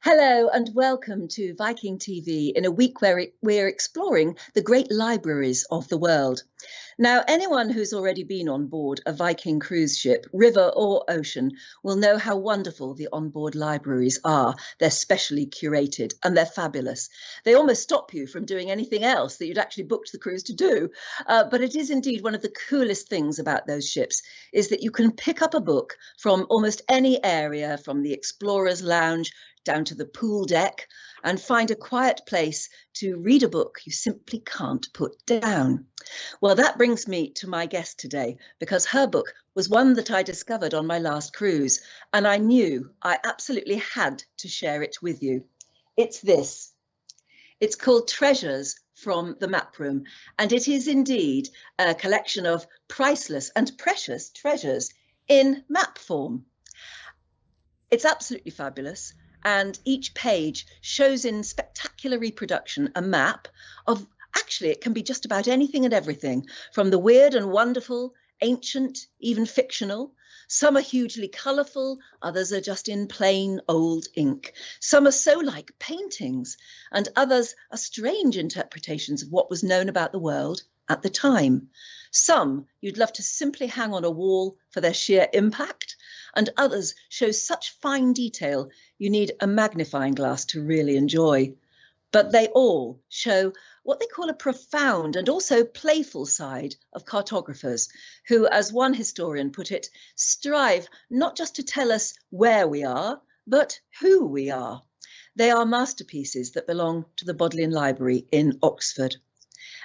Hello and welcome to Viking.TV in a week where we're exploring the great libraries of the world. Now, anyone who's already been on board a Viking cruise ship, river or ocean, will know how wonderful the onboard libraries are. They're specially curated and they're fabulous. They almost stop you from doing anything else that you'd actually booked the cruise to do. But it is indeed one of the coolest things about those ships is that you can pick up a book from almost any area, from the explorer's lounge down to the pool deck, and find a quiet place to read a book you simply can't put down. Well, that brings me to my guest today, because her book was one that I discovered on my last cruise, and I knew I absolutely had to share it with you. It's this. It's called Treasures from the Map Room, and it is indeed a collection of priceless and precious treasures in map form. It's absolutely fabulous. And each page shows in spectacular reproduction a map of, actually, it can be just about anything and everything, from the weird and wonderful, ancient, even fictional. Some are hugely colourful, others are just in plain old ink. Some are so like paintings, and others are strange interpretations of what was known about the world at the time. Some you'd love to simply hang on a wall for their sheer impact, and others show such fine detail you need a magnifying glass to really enjoy. But they all show what they call a profound and also playful side of cartographers, who, as one historian put it, strive not just to tell us where we are, but who we are. They are masterpieces that belong to the Bodleian Library in Oxford.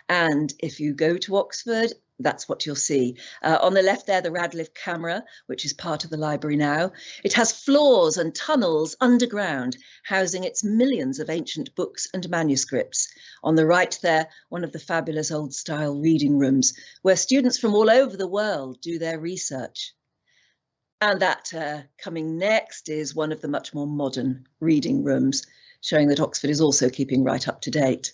And if you go to Oxford, that's what you'll see. On the left there, the Radcliffe camera, which is part of the library now. It has floors and tunnels underground, housing its millions of ancient books and manuscripts. On the right there, one of the fabulous old-style reading rooms, where students from all over the world do their research. And that coming next is one of the much more modern reading rooms, showing that Oxford is also keeping right up to date.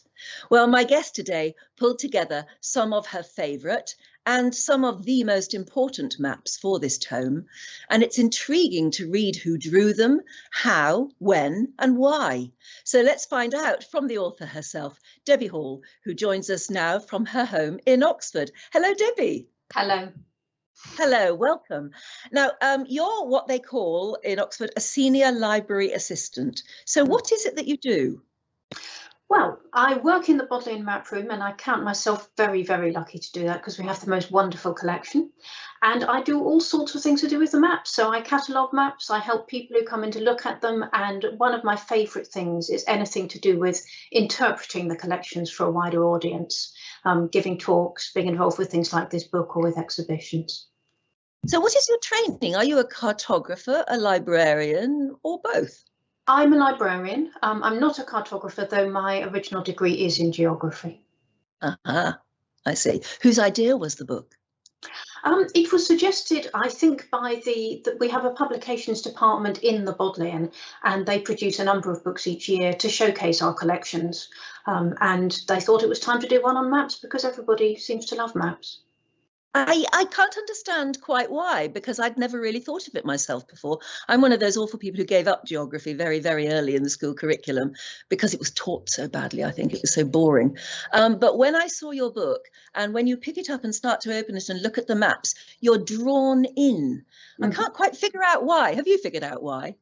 Well, my guest today pulled together some of her favourite and some of the most important maps for this tome, and it's intriguing to read who drew them, how, when and why. So let's find out from the author herself, Debbie Hall, who joins us now from her home in Oxford. Hello, Debbie. Hello. Hello, welcome. Now, you're what they call in Oxford a senior library assistant. So what is it that you do? Well, I work in the Bodleian Map Room, and I count myself very, very lucky to do that because we have the most wonderful collection. And I do all sorts of things to do with the maps. So I catalogue maps, I help people who come in to look at them. And one of my favourite things is anything to do with interpreting the collections for a wider audience, giving talks, being involved with things like this book or with exhibitions. So what is your training? Are you a cartographer, a librarian, or both? I'm a librarian. I'm not a cartographer, though my original degree is in geography. I see. Whose idea was the book? It was suggested, I think, by that we have a publications department in the Bodleian, and they produce a number of books each year to showcase our collections. And they thought it was time to do one on maps because everybody seems to love maps. I can't understand quite why, because I'd never really thought of it myself before. I'm one of those awful people who gave up geography very, very early in the school curriculum because it was taught so badly. I think it was so boring. But when I saw your book, and when you pick it up and start to open it and look at the maps, you're drawn in. I can't quite figure out why. Have you figured out why?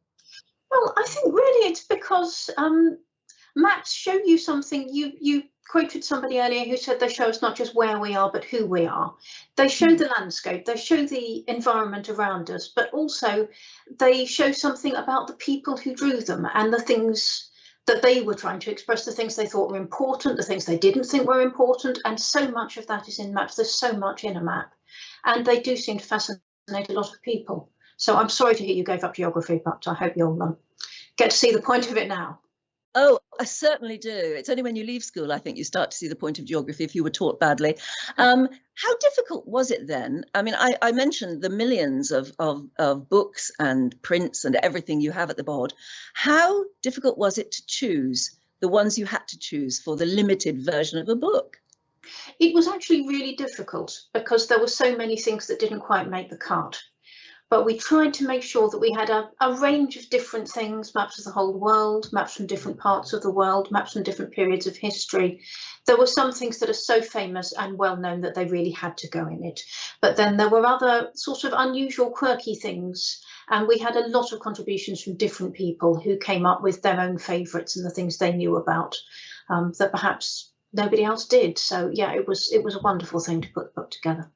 Well, I think really it's because maps show you something. You quoted somebody earlier who said they show us not just where we are, but who we are. They show the landscape, they show the environment around us, but also they show something about the people who drew them and the things that they were trying to express, the things they thought were important, the things they didn't think were important. And so much of that is in maps. There's so much in a map, and they do seem to fascinate a lot of people. So I'm sorry to hear you gave up geography, but I hope you'll get to see the point of it now. Oh, I certainly do. It's only when you leave school, I think, you start to see the point of geography if you were taught badly. How difficult was it then? I mean, I mentioned the millions of books and prints and everything you have at the board. How difficult was it to choose the ones you had to choose for the limited version of a book? It was actually really difficult because there were so many things that didn't quite make the cut. but we tried to make sure that we had a range of different things, maps of the whole world, maps from different parts of the world, maps from different periods of history. There were some things that are so famous and well known that they really had to go in it. But then there were other sort of unusual, quirky things. And we had a lot of contributions from different people who came up with their own favourites and the things they knew about that perhaps nobody else did. So yeah, it was a wonderful thing to put the book together.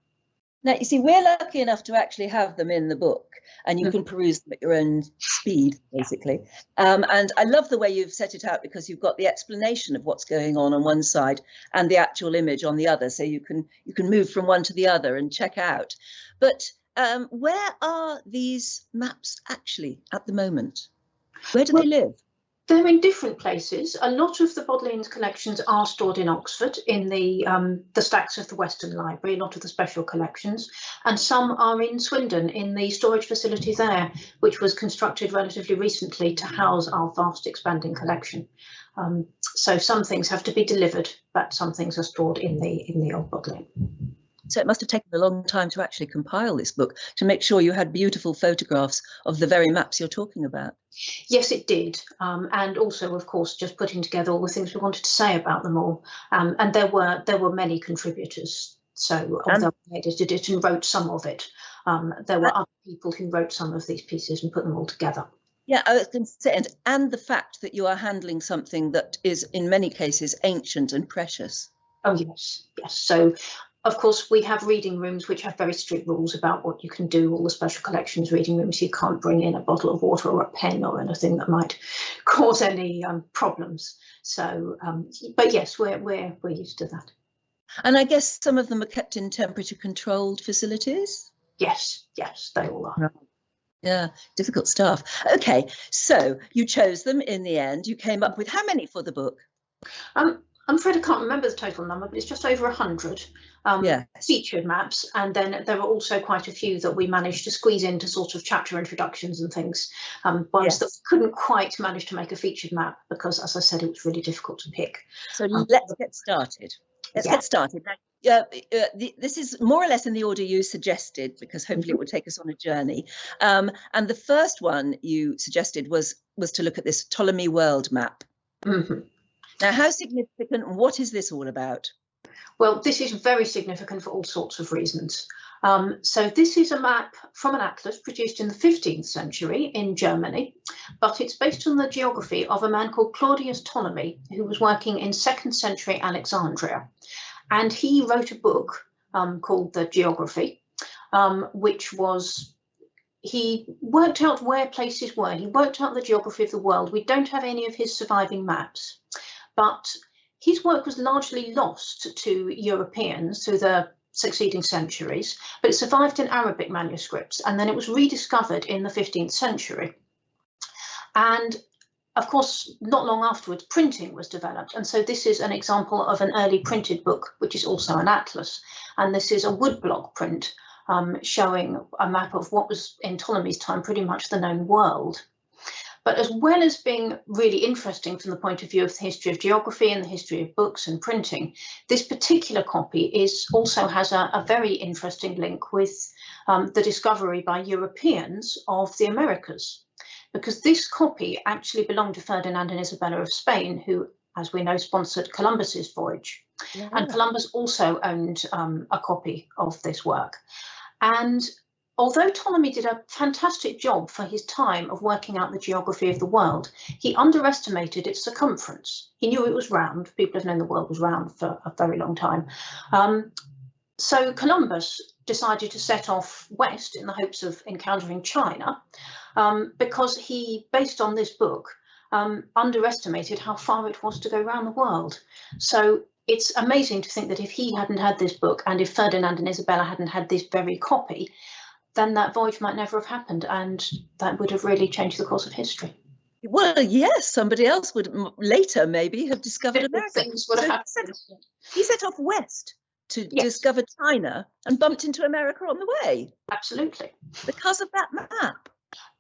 Now, you see, we're lucky enough to actually have them in the book, and you can peruse them at your own speed, basically. And I love the way you've set it out, because you've got the explanation of what's going on one side and the actual image on the other, so you can move from one to the other and check out. But where are these maps actually at the moment? Where do they live? They're in different places. A lot of the Bodleian's collections are stored in Oxford in the stacks of the Western Library, a lot of the special collections, and some are in Swindon in the storage facility there, which was constructed relatively recently to house our vast expanding collection. So some things have to be delivered, but some things are stored in the old Bodleian. So it must have taken a long time to actually compile this book, to make sure you had beautiful photographs of the very maps you're talking about. Yes, it did. And also, of course, just putting together all the things we wanted to say about them all. And there were many contributors. So although I edited it and wrote some of it, there were other people who wrote some of these pieces and put them all together. Yeah, I was going to say, and the fact that you are handling something that is in many cases ancient and precious. Oh, yes, yes. So of course, we have reading rooms which have very strict rules about what you can do. All the special collections reading rooms, you can't bring in a bottle of water or a pen or anything that might cause any problems. So, but yes, we're used to that. And I guess some of them are kept in temperature-controlled facilities? Yes, yes, they all are. Yeah, difficult stuff. Okay, so you chose them in the end. You came up with how many for the book? I'm afraid I can't remember the total number, but it's just over 100 featured maps. And then there were also quite a few that we managed to squeeze into sort of chapter introductions and things. Ones that couldn't quite manage to make a featured map because, as I said, it was really difficult to pick. So let's get started. Get started. Now, this is more or less in the order you suggested, because hopefully it will take us on a journey. And the first one you suggested was to look at this Ptolemy world map. Now, how significant, what is this all about? Well, this is very significant for all sorts of reasons. So this is a map from an atlas produced in the 15th century in Germany, but it's based on the geography of a man called Claudius Ptolemy, who was working in 2nd century Alexandria. And he wrote a book called The Geography, which was, he worked out where places were. He worked out the geography of the world. We don't have any of his surviving maps, but his work was largely lost to Europeans through the succeeding centuries, but it survived in Arabic manuscripts, and then it was rediscovered in the 15th century. And of course, not long afterwards, printing was developed. And so this is an example of an early printed book, which is also an atlas. And this is a woodblock print showing a map of what was in Ptolemy's time pretty much the known world. But as well as being really interesting from the point of view of the history of geography and the history of books and printing, this particular copy also has a very interesting link with the discovery by Europeans of the Americas, because this copy actually belonged to Ferdinand and Isabella of Spain, who, as we know, sponsored Columbus's voyage. Yeah. And Columbus also owned a copy of this work. And although Ptolemy did a fantastic job for his time of working out the geography of the world, he underestimated its circumference. He knew it was round. People have known the world was round for a very long time. So Columbus decided to set off west in the hopes of encountering China, because he, based on this book, underestimated how far it was to go around the world. So it's amazing to think that if he hadn't had this book, and if Ferdinand and Isabella hadn't had this very copy, then that voyage might never have happened, and that would have really changed the course of history. Well, yes, somebody else would later maybe have discovered America. Things would have happened. He set off west to discover China and bumped into America on the way. Absolutely. Because of that map.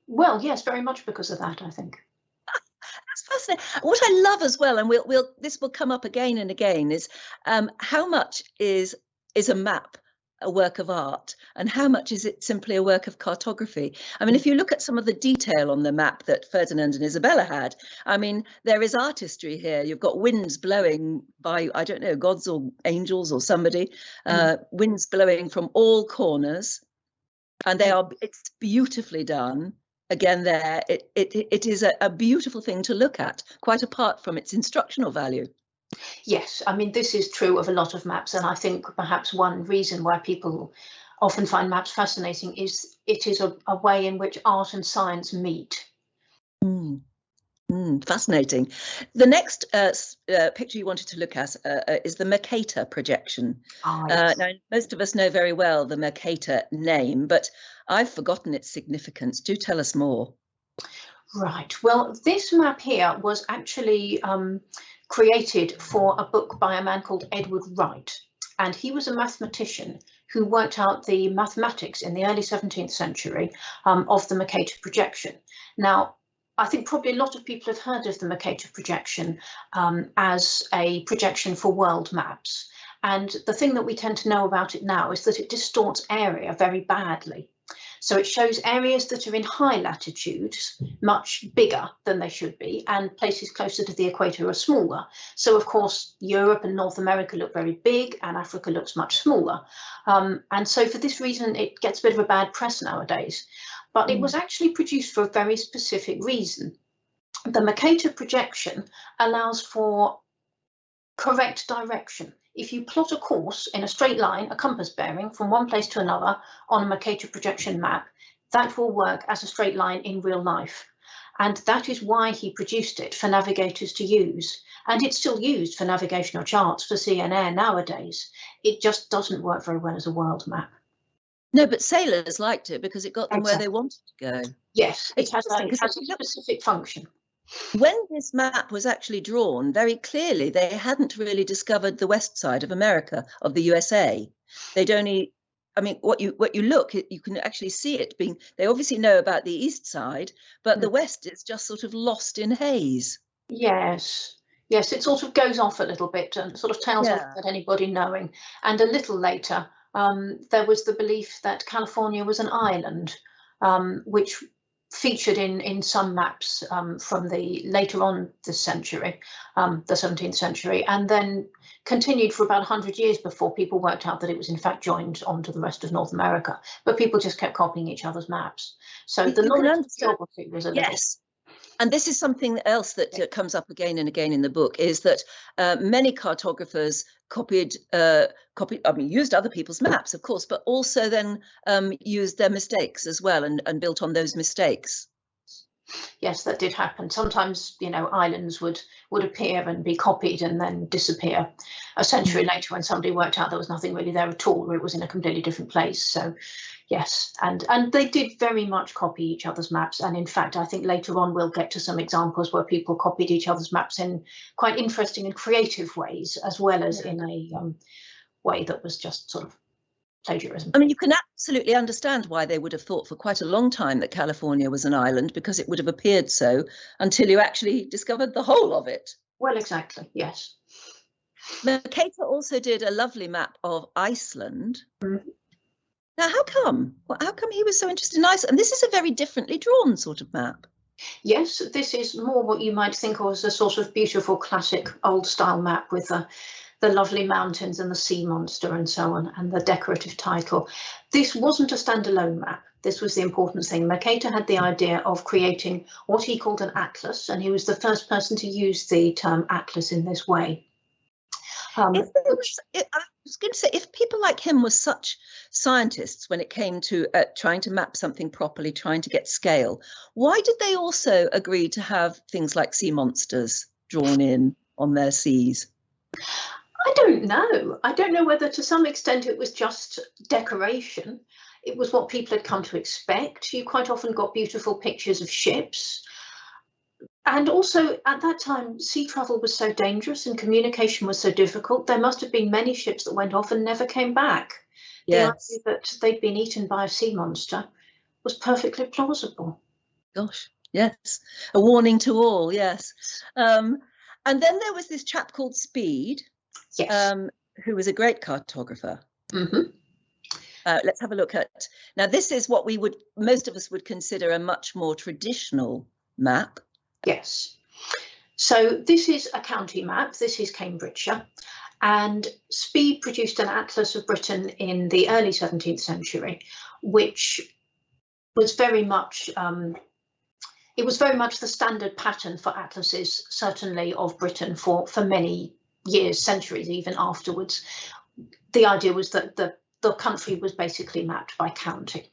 Well, yes, very much because of that, I think. That's fascinating. What I love as well, and this will come up again and again, is how much is a map a work of art and how much is it simply a work of cartography? I mean, if you look at some of the detail on the map that Ferdinand and Isabella had, I mean, there is artistry here. You've got winds blowing by, I don't know, gods or angels or somebody, winds blowing from all corners, and it's beautifully done. Again, it is a beautiful thing to look at, quite apart from its instructional value. Yes, I mean, this is true of a lot of maps, and I think perhaps one reason why people often find maps fascinating is it is a way in which art and science meet. Fascinating. The next picture you wanted to look at is the Mercator projection. Yes. Now, most of us know very well the Mercator name, but I've forgotten its significance. Do tell us more. Right. Well, this map here was actually created for a book by a man called Edward Wright, and he was a mathematician who worked out the mathematics in the early 17th century of the Mercator projection. Now, I think probably a lot of people have heard of the Mercator projection as a projection for world maps. And the thing that we tend to know about it now is that it distorts area very badly. So it shows areas that are in high latitudes much bigger than they should be, and places closer to the equator are smaller. So of course, Europe and North America look very big and Africa looks much smaller. And so for this reason, it gets a bit of a bad press nowadays. But it was actually produced for a very specific reason. The Mercator projection allows for correct direction. If you plot a course in a straight line, a compass bearing from one place to another on a Mercator projection map, that will work as a straight line in real life. And that is why he produced it for navigators to use. And it's still used for navigational charts for sea and air nowadays. It just doesn't work very well as a world map. No, but sailors liked it because it got them where they wanted to go. Yes, it has a specific function. When this map was actually drawn, very clearly they hadn't really discovered the west side of America, of the USA. They'd only, I mean, what you look, you can actually see it being, they obviously know about the east side, but the west is just sort of lost in haze. Yes. Yes, it sort of goes off a little bit and sort of tails off without anybody knowing. And a little later, there was the belief that California was an island, which featured in some maps from the later on this century, the 17th century, and then continued for about 100 years before people worked out that it was in fact joined onto the rest of North America. But people just kept copying each other's maps. So the knowledge of geography was a little... Yes. And this is something else that comes up again and again in the book, is that many cartographers used other people's maps, of course, but also then used their mistakes as well and built on those mistakes. Yes, that did happen. Sometimes, you know, islands would appear and be copied and then disappear a century later when somebody worked out there was nothing really there at all, or it was in a completely different place. So, yes, and they did very much copy each other's maps. And in fact, I think later on we'll get to some examples where people copied each other's maps in quite interesting and creative ways, as well as in a way that was just sort of plagiarism. I mean, you can absolutely understand why they would have thought for quite a long time that California was an island, because it would have appeared so until you actually discovered the whole of it. Well, exactly, yes. Mercator also did a lovely map of Iceland. Now, how come? Well, how come he was so interested in Iceland? And this is a very differently drawn sort of map. Yes, this is more what you might think of as a sort of beautiful classic old style map with the lovely mountains and the sea monster and so on, and the decorative title. This wasn't a standalone map. This was the important thing. Mercator had the idea of creating what he called an atlas, and he was the first person to use the term atlas in this way. I was going to say, if people like him were such scientists when it came to trying to map something properly, trying to get scale, why did they also agree to have things like sea monsters drawn in on their seas? I don't know. I don't know whether to some extent it was just decoration. It was what people had come to expect. You quite often got beautiful pictures of ships. And also at that time, sea travel was so dangerous and communication was so difficult. There must have been many ships that went off and never came back. Yes. The idea that they'd been eaten by a sea monster was perfectly plausible. Gosh, yes. A warning to all, yes. And then there was this chap called Speed, yes. Who was a great cartographer. Let's have a look at, now this is what most of us would consider a much more traditional map. Yes. So this is a county map. This is Cambridgeshire. And Speed produced an atlas of Britain in the early 17th century, which was very much the standard pattern for atlases, certainly of Britain for many years, centuries, even afterwards. The idea was that the country was basically mapped by county.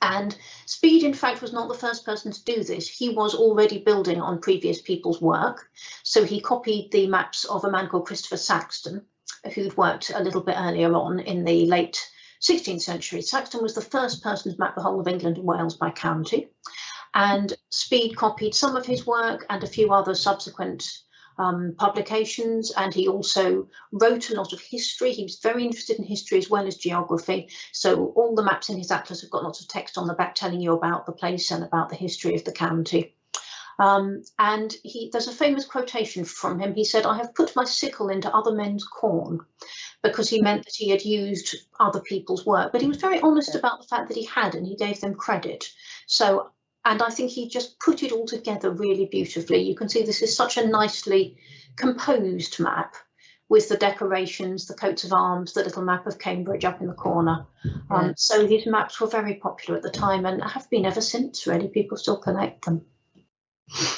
And Speed, in fact, was not the first person to do this. He was already building on previous people's work. So he copied the maps of a man called Christopher Saxton, who'd worked a little bit earlier on in the late 16th century. Saxton was the first person to map the whole of England and Wales by county. And Speed copied some of his work and a few other subsequent publications, and he also wrote a lot of history. He was very interested in history as well as geography, so all the maps in his atlas have got lots of text on the back telling you about the place and about the history of the county. And there's a famous quotation from him. He said, "I have put my sickle into other men's corn," because he meant that he had used other people's work, but he was very honest about the fact that he had, and he gave them credit. And I think he just put it all together really beautifully. You can see this is such a nicely composed map with the decorations, the coats of arms, the little map of Cambridge up in the corner. So these maps were very popular at the time and have been ever since, really. People still collect them.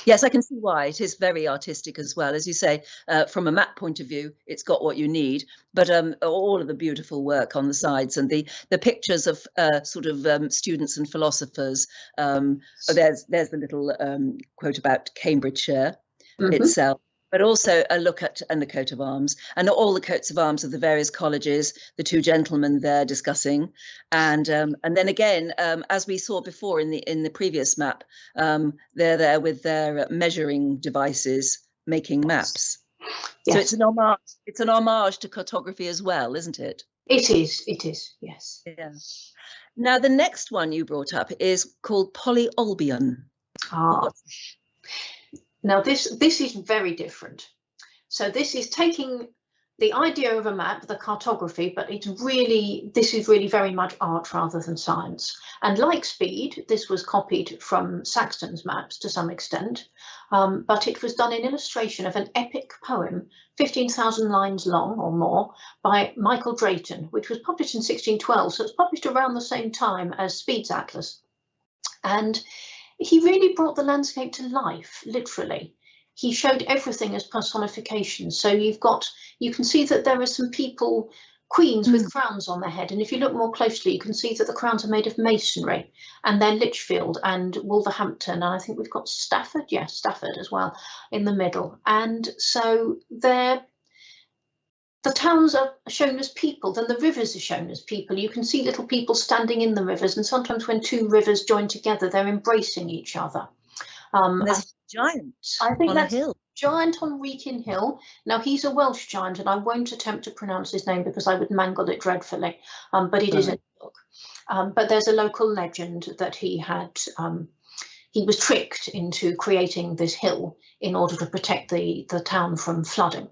Yes, I can see why. It is very artistic as well. As you say, from a map point of view, it's got what you need, but all of the beautiful work on the sides and the pictures of students and philosophers. There's the little quote about Cambridgeshire itself, but also a look at and the coat of arms and all the coats of arms of the various colleges, the two gentlemen there discussing, and then again, as we saw before in the previous map, they're there with their measuring devices making maps. Yes. So it's an homage to cartography as well, isn't it? It is, yes. Yeah. Now the next one you brought up is called Polyolbion. Now this is very different. So this is taking the idea of a map, the cartography, but this is really very much art rather than science. And like Speed, this was copied from Saxton's maps to some extent, but it was done in illustration of an epic poem, 15,000 lines long or more, by Michael Drayton, which was published in 1612. So it's published around the same time as Speed's atlas. And he really brought the landscape to life, literally. He showed everything as personification. So you can see that there are some people, queens with crowns on their head. And if you look more closely, you can see that the crowns are made of masonry, and they're Lichfield and Wolverhampton. And I think we've got Stafford, yes, Stafford as well in the middle. And so the towns are shown as people, then the rivers are shown as people. You can see little people standing in the rivers, and sometimes when two rivers join together, they're embracing each other. There's a giant on a hill. Giant on Wrekin Hill. Now, he's a Welsh giant, and I won't attempt to pronounce his name because I would mangle it dreadfully, but it is in the book. But there's a local legend that he was tricked into creating this hill in order to protect the town from flooding.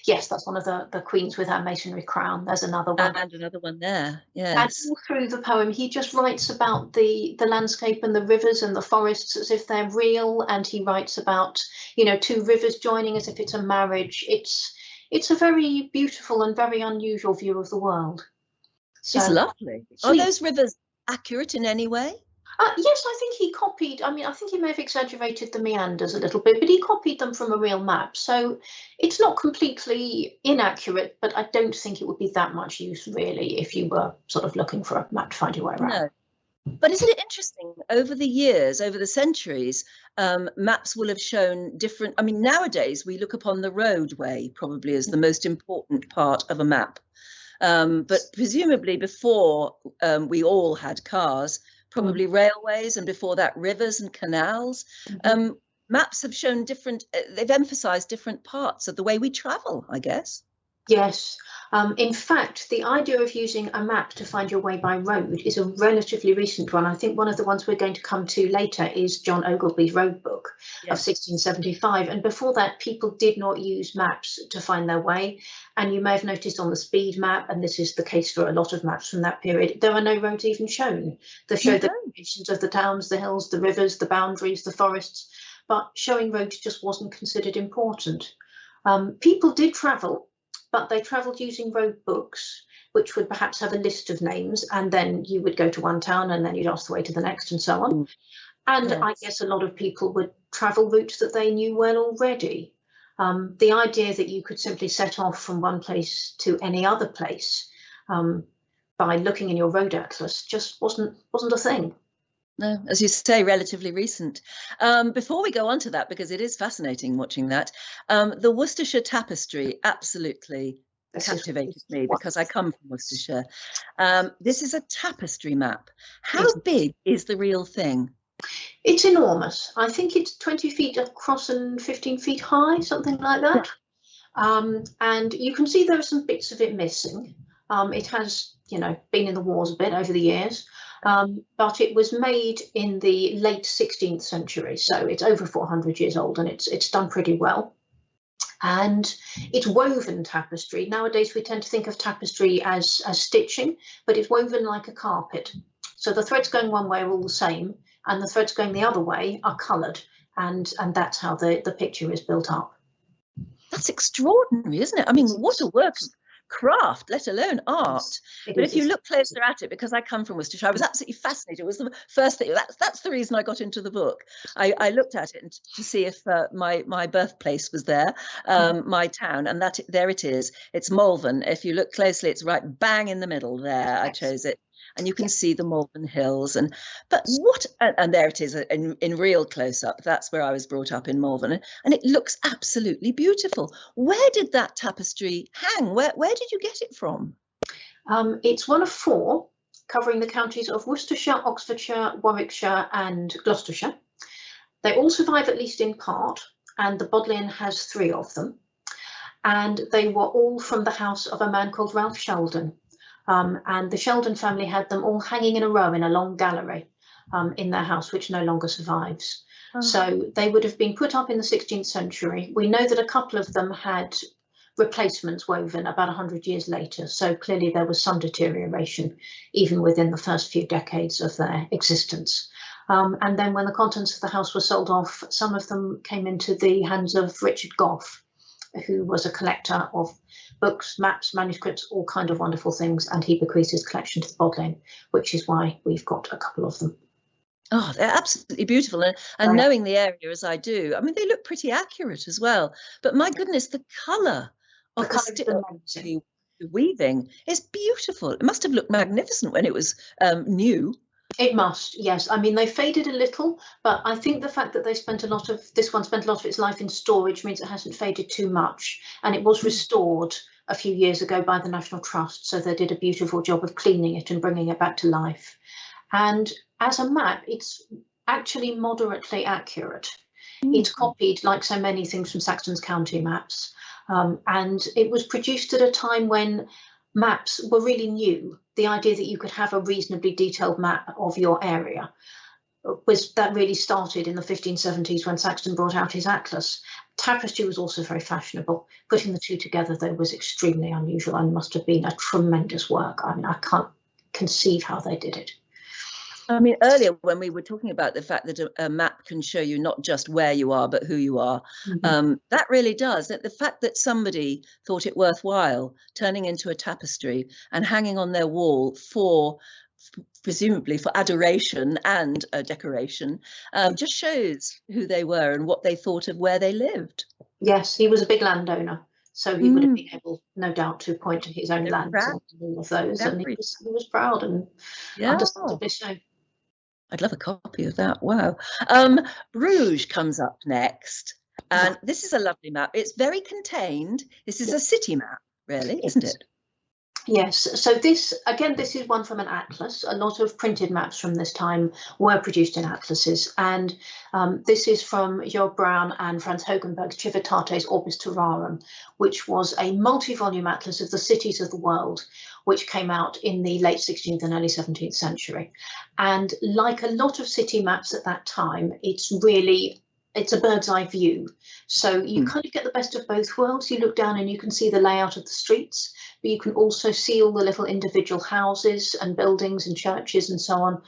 Yes, that's one of the queens with her masonry crown. There's another one. And another one there, yes. And all through the poem, he just writes about the landscape and the rivers and the forests as if they're real. And he writes about, two rivers joining as if it's a marriage. It's a very beautiful and very unusual view of the world. So, it's lovely. Are those rivers accurate in any way? Yes, I think he copied. I think he may have exaggerated the meanders a little bit, but he copied them from a real map. So it's not completely inaccurate, but I don't think it would be that much use, really, if you were sort of looking for a map to find your way around. No. But isn't it interesting? Over the years, over the centuries, maps will have shown different. Nowadays, we look upon the roadway probably as the most important part of a map. But presumably before we all had cars, probably railways, and before that rivers and canals. Maps have shown they've emphasized different parts of the way we travel, I guess. Yes, In fact, the idea of using a map to find your way by road is a relatively recent one. I think one of the ones we're going to come to later is John Ogilvy's Road Book of 1675. And before that, people did not use maps to find their way. And you may have noticed on the speed map, and this is the case for a lot of maps from that period, there are no roads even shown. They show the locations of the towns, the hills, the rivers, the boundaries, the forests, but showing roads just wasn't considered important. People did travel, but they travelled using road books, which would perhaps have a list of names, and then you would go to one town and then you'd ask the way to the next and so on. And I guess a lot of people would travel routes that they knew well already. The idea that you could simply set off from one place to any other place by looking in your road atlas just wasn't a thing. No, as you say, relatively recent. Before we go on to that, because it is fascinating watching that, the Worcestershire tapestry absolutely captivated me because I come from Worcestershire. This is a tapestry map. How big is the real thing? It's enormous. I think it's 20 feet across and 15 feet high, something like that. And you can see there are some bits of it missing. It has, been in the wars a bit over the years. But it was made in the late 16th century, so it's over 400 years old, and it's done pretty well. And it's woven tapestry. Nowadays we tend to think of tapestry as stitching, but it's woven like a carpet. So the threads going one way are all the same, and the threads going the other way are coloured, and that's how the picture is built up. That's extraordinary, isn't it? I mean, what a work of craft, let alone art. But if you look closer at it, because I come from Worcestershire, I was absolutely fascinated. It was the first thing. That's the reason I got into the book. I looked at it to see if my birthplace was there, my town, and there it is. It's Malvern. If you look closely, it's right bang in the middle there. I chose it. And you can see the Malvern Hills, and there it is in real close-up. That's where I was brought up, in Malvern, and it looks absolutely beautiful. Where did that tapestry hang? Where did you get it from? It's one of 4 covering the counties of Worcestershire, Oxfordshire, Warwickshire and Gloucestershire. They all survive at least in part, and the Bodleian has 3 of them, and they were all from the house of a man called Ralph Sheldon. And the Sheldon family had them all hanging in a row in a long gallery in their house, which no longer survives. So they would have been put up in the 16th century. We know that a couple of them had replacements woven about 100 years later. So clearly there was some deterioration even within the first few decades of their existence. And then when the contents of the house were sold off, some of them came into the hands of Richard Gough, who was a collector of books, maps, manuscripts, all kind of wonderful things, and he bequeathed his collection to the Bodleian, which is why we've got a couple of them. Oh, they're absolutely beautiful, and knowing the area as I do, I mean, they look pretty accurate as well. But my goodness, the colour of the weaving is beautiful. It must have looked magnificent when it was new. It must, yes. I mean, they faded a little, but I think the fact that this one spent a lot of its life in storage means it hasn't faded too much. And it was restored a few years ago by the National Trust, so they did a beautiful job of cleaning it and bringing it back to life. And as a map, it's actually moderately accurate. It's copied, like so many things from Saxton's county maps, and it was produced at a time when maps were really new. The idea that you could have a reasonably detailed map of your area that really started in the 1570s when Saxton brought out his atlas. Tapestry was also very fashionable. Putting the two together, though, was extremely unusual and must have been a tremendous work. I mean, I can't conceive how they did it. I mean, earlier when we were talking about the fact that a map can show you not just where you are, but who you are, that really does. The fact that somebody thought it worthwhile turning into a tapestry and hanging on their wall presumably for adoration and decoration, just shows who they were and what they thought of where they lived. Yes, he was a big landowner. So he would have been able, no doubt, to point to his own lands and all of those. And he was proud, and understandably so. I'd love a copy of that. Wow. Bruges comes up next. And this is a lovely map. It's very contained. This is a city map, really, isn't it? Yes, so this is one from an atlas. A lot of printed maps from this time were produced in atlases, and this is from Job Brown and Franz Hogenberg's Civitates Orbis Terrarum, which was a multi-volume atlas of the cities of the world, which came out in the late 16th and early 17th century. And like a lot of city maps at that time, it's a bird's eye view. So you kind of get the best of both worlds. You look down and you can see the layout of the streets, but you can also see all the little individual houses and buildings and churches and so on.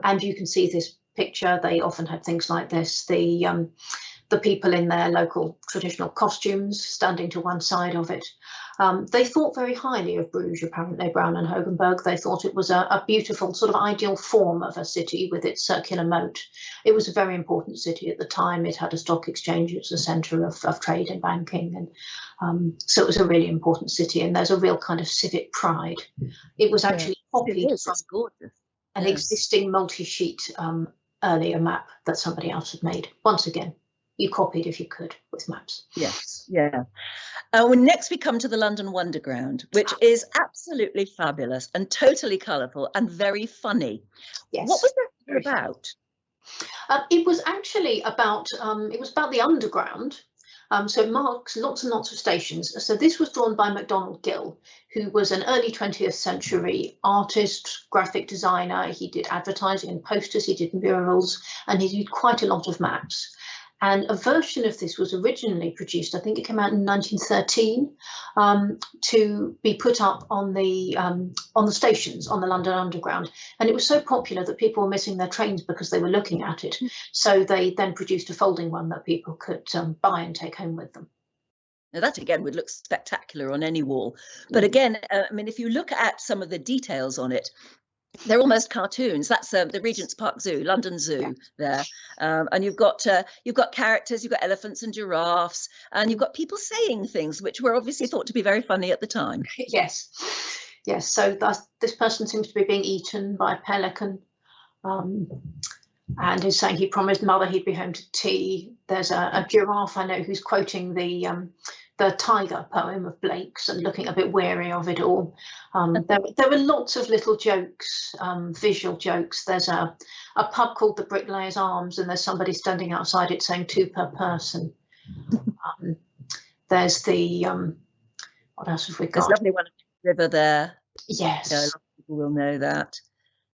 And you can see this picture. They often had things like this, the people in their local traditional costumes standing to one side of it. They thought very highly of Bruges, apparently, Brown and Hogenberg. They thought it was a beautiful sort of ideal form of a city with its circular moat. It was a very important city at the time. It had a stock exchange. It was a centre of trade and banking. And so it was a really important city. And there's a real kind of civic pride. It was actually copied from an existing multi-sheet earlier map that somebody else had made. Once again, you copied if you could with maps. Yes, yeah. Next we come to the London Wonderground, which is absolutely fabulous and totally colourful and very funny. Yes. What was that about? It was actually about the underground. So it marks lots and lots of stations. So this was drawn by MacDonald Gill, who was an early 20th century artist, graphic designer. He did advertising and posters, he did murals, and he did quite a lot of maps. And a version of this was originally produced, I think it came out in 1913, to be put up on the stations on the London Underground. And it was so popular that people were missing their trains because they were looking at it. So they then produced a folding one that people could buy and take home with them. Now that again would look spectacular on any wall. But again, I mean, if you look at some of the details on it, they're almost cartoons. That's the Regent's Park Zoo, London Zoo there, and you've got characters, you've got elephants and giraffes, and you've got people saying things which were obviously thought to be very funny at the time. Yes. So this person seems to be being eaten by a pelican, and is saying he promised mother he'd be home to tea. There's a giraffe I know who's quoting the Tiger poem of Blake's and looking a bit weary of it all. There were lots of little jokes, visual jokes. There's a pub called the Bricklayer's Arms, and there's somebody standing outside it saying 2 per person. There's what else have we got? There's a lovely one, river there. Yes. A lot of people will know that.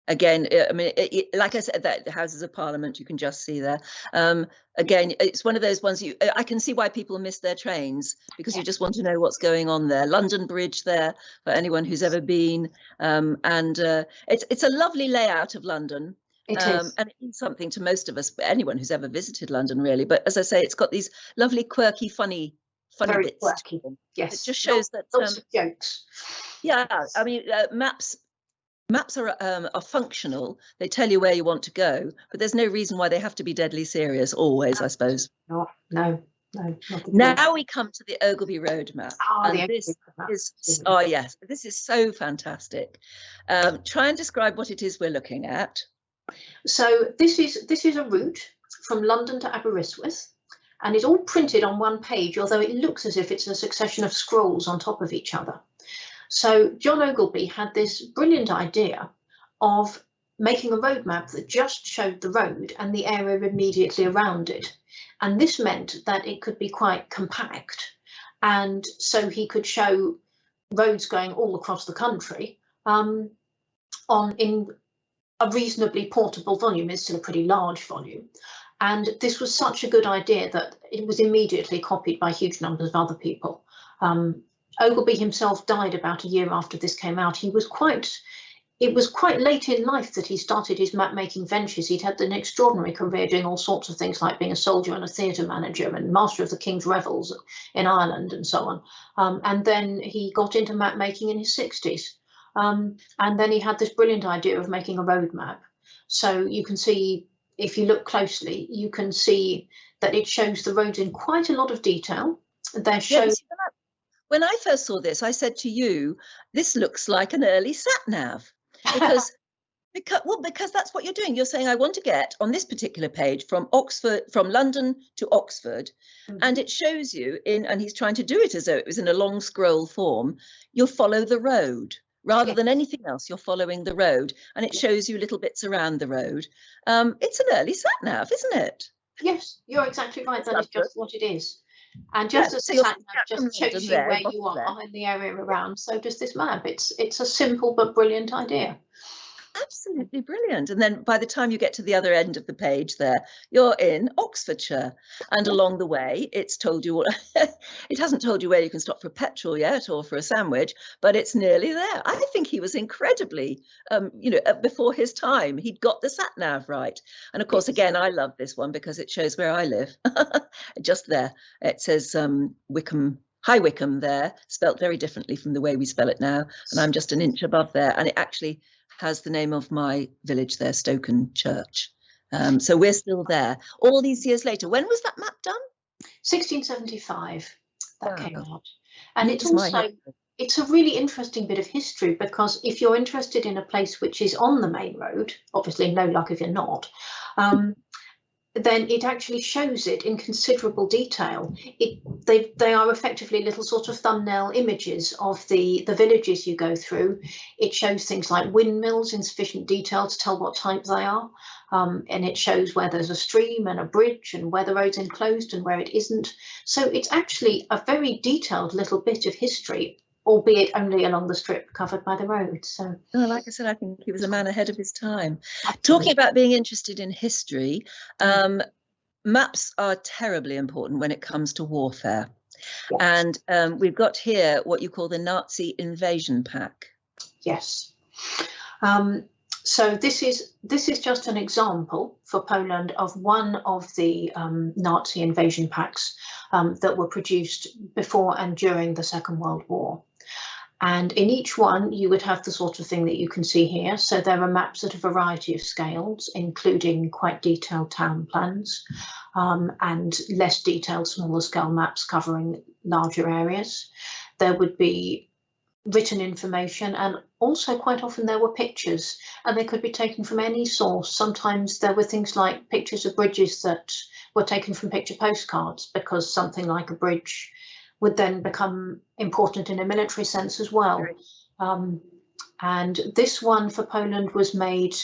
Again, I mean, like I said, that the Houses of Parliament, you can just see there. Again, it's one of those ones I can see why people miss their trains, because you just want to know what's going on there. London Bridge there for anyone who's ever been, and it's a lovely layout of London. It is. And it means something to most of us, anyone who's ever visited London, really. But as I say, it's got these lovely, quirky, funny Very bits. quirky. Yes. It just shows that lots of jokes. Yeah, I mean, maps are functional. They tell you where you want to go, but there's no reason why they have to be deadly serious always, I suppose. No. Now we come to the Ogilvy Road map. This is so fantastic. Try and describe what it is we're looking at. So this is a route from London to Aberystwyth, and it's all printed on one page, although it looks as if it's a succession of scrolls on top of each other. So John Ogilvy had this brilliant idea of making a road map that just showed the road and the area immediately around it. And this meant that it could be quite compact. And so he could show roads going all across the country in a reasonably portable volume. It's still a pretty large volume. And this was such a good idea that it was immediately copied by huge numbers of other people. Ogilvy himself died about a year after this came out. It was quite late in life that he started his map-making ventures. He'd had an extraordinary career doing all sorts of things like being a soldier and a theatre manager and master of the King's Revels in Ireland and so on. And then he got into map-making in his 60s. And then he had this brilliant idea of making a road map. So you can see, if you look closely, you can see that it shows the roads in quite a lot of detail. They're shown. When I first saw this, I said to you, this looks like an early sat-nav, because Because that's what you're doing. You're saying, I want to get on this particular page from London to Oxford, and it shows you and he's trying to do it as though it was in a long scroll form. You'll follow the road rather than anything else. You're following the road, and it shows you little bits around the road. It's an early sat nav, isn't it? Yes, you're exactly right. That is just what it is. And just as So the sat nav just shows you where you are in the area around, so does this map. It's a simple but brilliant idea. Absolutely brilliant. And then by the time you get to the other end of the page there, you're in Oxfordshire. And along the way, it's told you it hasn't told you where you can stop for petrol yet or for a sandwich, but it's nearly there. I think he was incredibly, before his time. He'd got the sat nav right. And of course, again, I love this one because it shows where I live. Just there. It says Wickham. High Wycombe there, spelt very differently from the way we spell it now. And I'm just an inch above there. And it actually has the name of my village there, Stoken Church. So we're still there. All these years later. When was that map done? 1675, that came out. And it's a really interesting bit of history, because if you're interested in a place which is on the main road, obviously no luck if you're not, then it actually shows it in considerable detail. They are effectively little sort of thumbnail images of the villages you go through. It shows things like windmills in sufficient detail to tell what type they are. And it shows where there's a stream and a bridge and where the road's enclosed and where it isn't. So it's actually a very detailed little bit of history, albeit only along the strip covered by the road. So, like I said, I think he was a man ahead of his time. Absolutely. Talking about being interested in history, maps are terribly important when it comes to warfare. Yes. And we've got here what you call the Nazi invasion pack. Yes. So this is just an example for Poland of one of the Nazi invasion packs that were produced before and during the Second World War. And in each one, you would have the sort of thing that you can see here. So there are maps at a variety of scales, including quite detailed town plans and less detailed, smaller scale maps covering larger areas. There would be written information, and also quite often there were pictures, and they could be taken from any source. Sometimes there were things like pictures of bridges that were taken from picture postcards, because something like a bridge would then become important in a military sense as well. And this one for Poland was made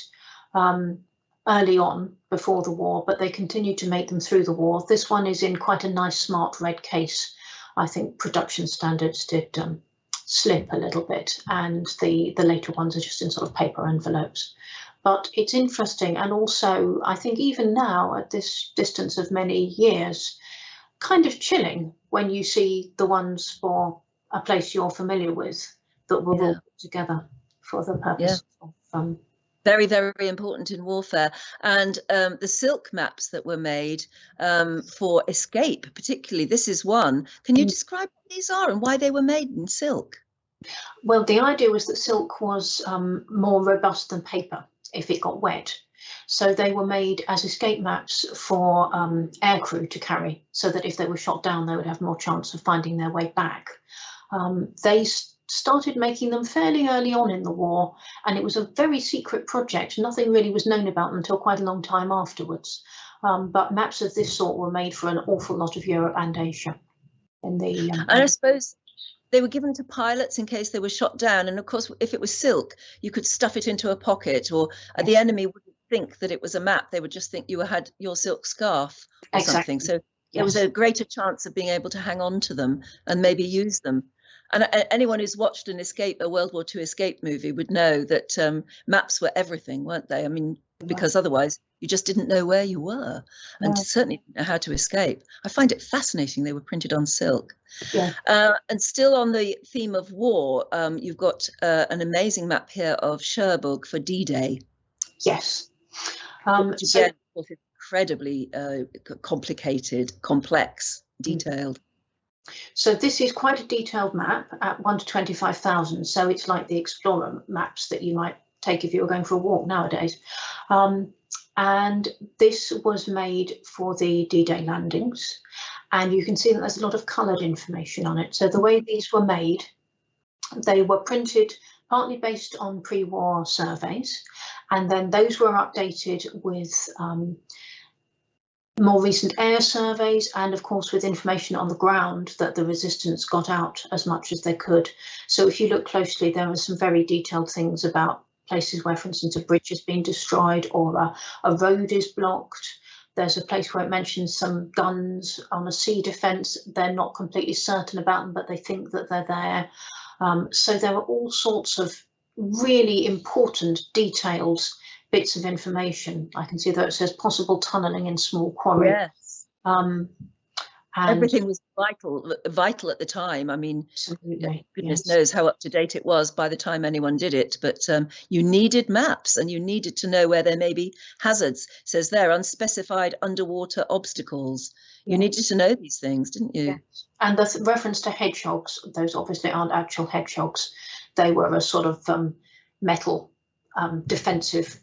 early on, before the war, but they continued to make them through the war. This one is in quite a nice smart red case. I think production standards did slip a little bit, and the later ones are just in sort of paper envelopes. But it's interesting, and also I think even now at this distance of many years, kind of chilling when you see the ones for a place you're familiar with that were all put together for the purpose of very, very important in warfare. And the silk maps that were made for escape, particularly, this is one. Can you describe what these are and why they were made in silk? Well, the idea was that silk was more robust than paper if it got wet. So they were made as escape maps for aircrew to carry, so that if they were shot down, they would have more chance of finding their way back. They started making them fairly early on in the war, and it was a very secret project. Nothing really was known about them until quite a long time afterwards. But maps of this sort were made for an awful lot of Europe and Asia. And I suppose they were given to pilots in case they were shot down. And of course, if it was silk, you could stuff it into a pocket, or the enemy wouldn't think that it was a map. They would just think you had your silk scarf or something. So there was a greater chance of being able to hang on to them and maybe use them. And anyone who's watched a World War II escape movie would know that maps were everything, weren't they? I mean, because otherwise you just didn't know where you were, and certainly didn't know how to escape. I find it fascinating they were printed on silk. And still on the theme of war, you've got an amazing map here of Cherbourg for D-Day. Yes. Which again, of course, is incredibly complicated, complex, detailed. So this is quite a detailed map at 1 to 25,000. So it's like the Explorer maps that you might take if you were going for a walk nowadays. And this was made for the D-Day landings. And you can see that there's a lot of coloured information on it. So the way these were made, they were printed partly based on pre-war surveys, and then those were updated with more recent air surveys, and of course with information on the ground that the resistance got out as much as they could. So if you look closely, there are some very detailed things about places where, for instance, a bridge has been destroyed or a road is blocked. There's a place where it mentions some guns on a sea defence. They're not completely certain about them, but they think that they're there. So there are all sorts of really important, detailed bits of information. I can see that it says possible tunnelling in small quarry. Yes. And everything was vital at the time. I mean, goodness yes. knows how up to date it was by the time anyone did it, but you needed maps and you needed to know where there may be hazards. It says there, unspecified underwater obstacles. You Yes. needed to know these things, didn't you? Yes. And the reference to hedgehogs, those obviously aren't actual hedgehogs. They were a sort of metal defensive,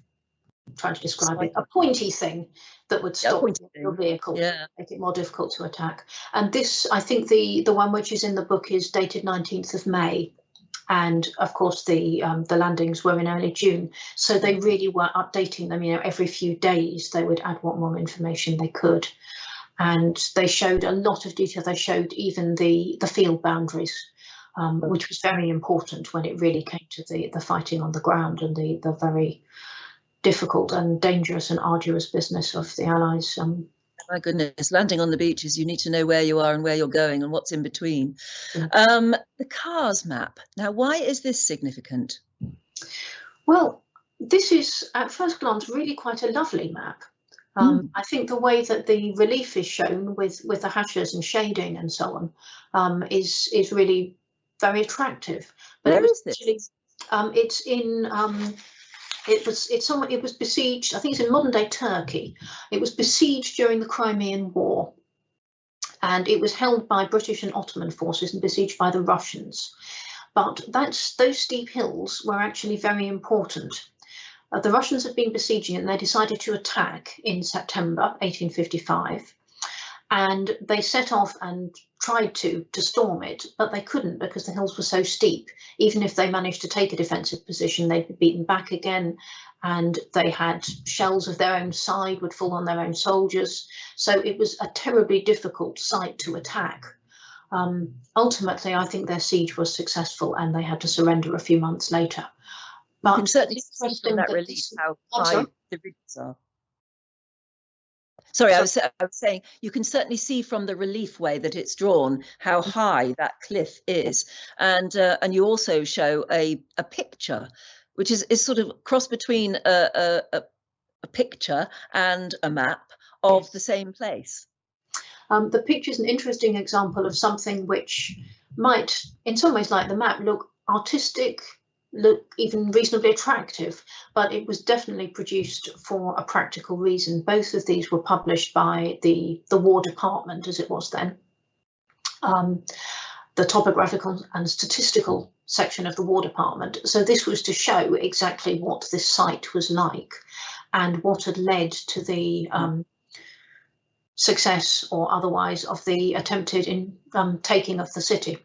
I'm trying to describe it, a pointy thing that would stop your vehicle, make it more difficult to attack. And this, I think the one which is in the book is dated 19th of May. And of course, the landings were in early June. So they really were updating them, you know, every few days they would add what more information they could. And they showed a lot of detail. They showed even the field boundaries, which was very important when it really came to the fighting on the ground and the very difficult and dangerous and arduous business of the Allies. My goodness, landing on the beaches, you need to know where you are and where you're going and what's in between. The CARS map. Now, why is this significant? Well, this is, at first glance, really quite a lovely map. I think the way that the relief is shown with the hashes and shading and so on is really very attractive. But Where it was is actually, it's in it was besieged. I think it's in modern day Turkey. It was besieged during the Crimean War, and it was held by British and Ottoman forces and besieged by the Russians. But those steep hills were actually very important. The Russians had been besieging it and they decided to attack in September 1855. And they set off and tried to storm it, but they couldn't because the hills were so steep. Even if they managed to take a defensive position, they'd be beaten back again. And they had shells of their own side would fall on their own soldiers. So it was a terribly difficult site to attack. Ultimately, I think their siege was successful and they had to surrender a few months later. But you can certainly see from that relief how high the ridges are. Sorry, I was saying you can certainly see from the relief way that it's drawn how high that cliff is, and you also show a picture, which is sort of cross between a picture and a map of the same place. The picture is an interesting example of something which might, in some ways, like the map, look artistic, look even reasonably attractive, but it was definitely produced for a practical reason. Both of these were published by the War Department, as it was then. The topographical and statistical section of the War Department. So this was to show exactly what this site was like and what had led to the success or otherwise of the attempted taking of the city.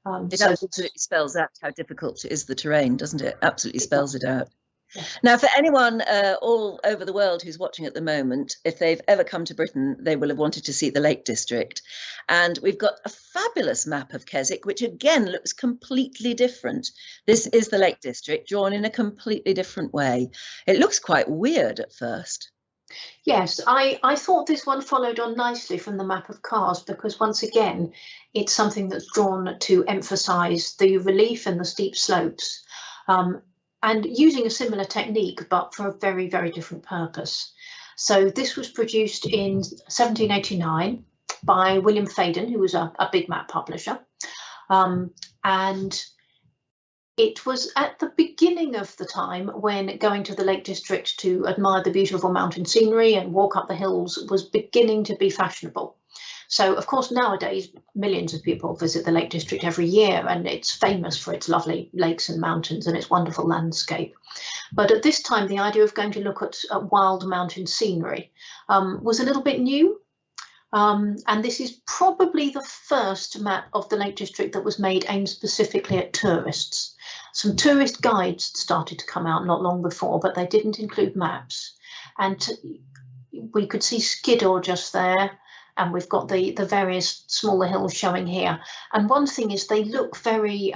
It absolutely spells out how difficult is the terrain, doesn't it? Absolutely spells it out. Yeah. Now, for anyone all over the world who's watching at the moment, if they've ever come to Britain, they will have wanted to see the Lake District. And we've got a fabulous map of Keswick, which again looks completely different. This is the Lake District drawn in a completely different way. It looks quite weird at first. Yes, I thought this one followed on nicely from the map of CARS because once again, it's something that's drawn to emphasise the relief and the steep slopes and using a similar technique, but for a very, very different purpose. So this was produced in 1789 by William Faden, who was a big map publisher. And it was at the beginning of the time when going to the Lake District to admire the beautiful mountain scenery and walk up the hills was beginning to be fashionable. So, of course, nowadays, millions of people visit the Lake District every year, and it's famous for its lovely lakes and mountains and its wonderful landscape. But at this time, the idea of going to look at wild mountain scenery was a little bit new. And this is probably the first map of the Lake District that was made aimed specifically at tourists. Some tourist guides started to come out not long before, but they didn't include maps. And we could see Skiddaw just there, and we've got the various smaller hills showing here. And one thing is they look very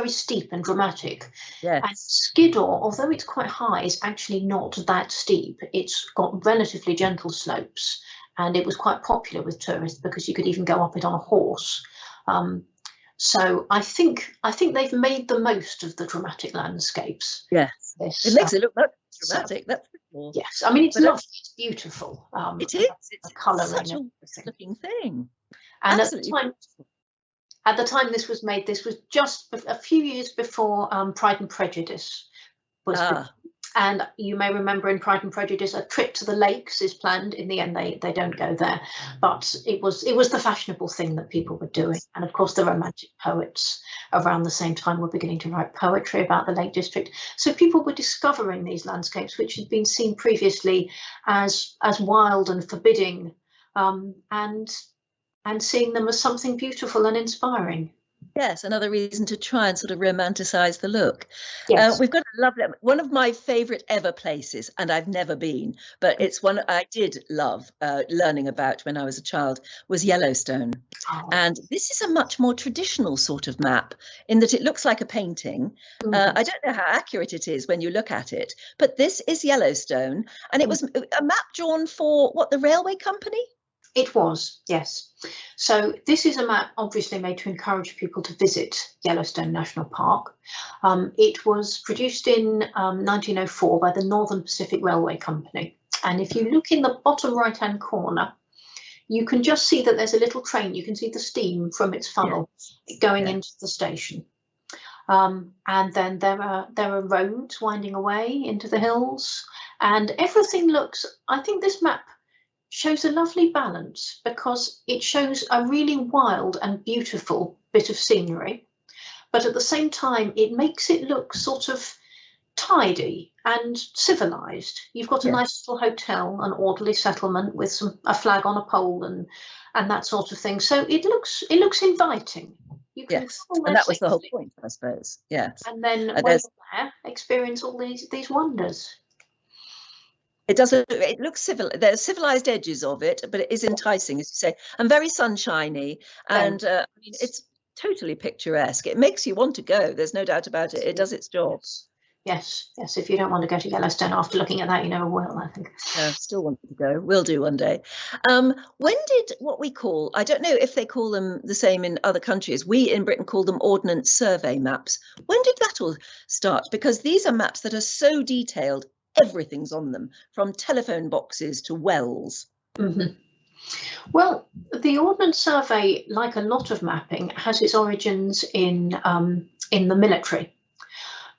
steep and dramatic. Yes. And Skiddaw, although it's quite high, is actually not that steep. It's got relatively gentle slopes, and it was quite popular with tourists because you could even go up it on a horse. So I think they've made the most of the dramatic landscapes. Yes, it makes it look much dramatic. That's for sure. Yes, I mean it's lovely. It's beautiful. It is. It's colouring, such a looking thing. And absolutely at the time this was made, this was just a few years before Pride and Prejudice was. And you may remember in Pride and Prejudice, a trip to the lakes is planned. In the end, they don't go there, but it was the fashionable thing that people were doing. And of course, the Romantic poets around the same time were beginning to write poetry about the Lake District. So people were discovering these landscapes, which had been seen previously as wild and forbidding, and seeing them as something beautiful and inspiring. Yes, another reason to try and sort of romanticize the look. Yes. We've got a lovely, one of my favorite ever places, and I've never been, but it's one I did love learning about when I was a child, was Yellowstone. Oh. And this is a much more traditional sort of map in that it looks like a painting. I don't know how accurate it is when you look at it, but this is Yellowstone, and it was a map drawn for what, the railway company? It was, yes. So this is a map obviously made to encourage people to visit Yellowstone National Park. It was produced in 1904 by the Northern Pacific Railway Company. And if you look in the bottom right-hand corner, you can just see that there's a little train. You can see the steam from its funnel going into the station. And then there are roads winding away into the hills, and everything looks, I think this map shows a lovely balance because it shows a really wild and beautiful bit of scenery, but at the same time it makes it look sort of tidy and civilized. You've got a nice little hotel, an orderly settlement with a flag on a pole and that sort of thing. So it looks inviting. You can and that was the whole point, I suppose. Yes. And then when you're there, experience all these wonders. It doesn't. It looks civil. There's civilized edges of it, but it is enticing, as you say, and very sunshiny. And I mean, it's totally picturesque. It makes you want to go. There's no doubt about it. It does its job. Yes. If you don't want to go to Yellowstone after looking at that, you never will, I think. Still want to go. We'll do one day. When did what we call, I don't know if they call them the same in other countries. We in Britain call them Ordnance Survey maps. When did that all start? Because these are maps that are so detailed. Everything's on them, from telephone boxes to wells. Well, the Ordnance Survey, like a lot of mapping, has its origins in the military.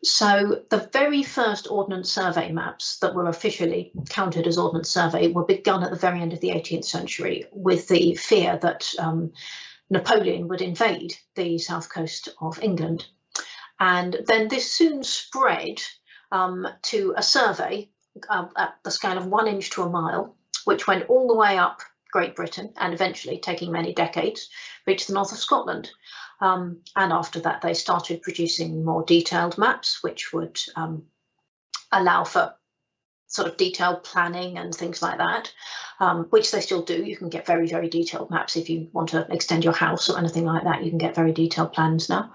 So the very first Ordnance Survey maps that were officially counted as Ordnance Survey were begun at the very end of the 18th century with the fear that Napoleon would invade the south coast of England. And then this soon spread to a survey at the scale of 1 inch to a mile, which went all the way up Great Britain and eventually, taking many decades, reached the north of Scotland. And after that, they started producing more detailed maps, which would allow for sort of detailed planning and things like that, which they still do. You can get very, very detailed maps if you want to extend your house or anything like that. You can get very detailed plans now.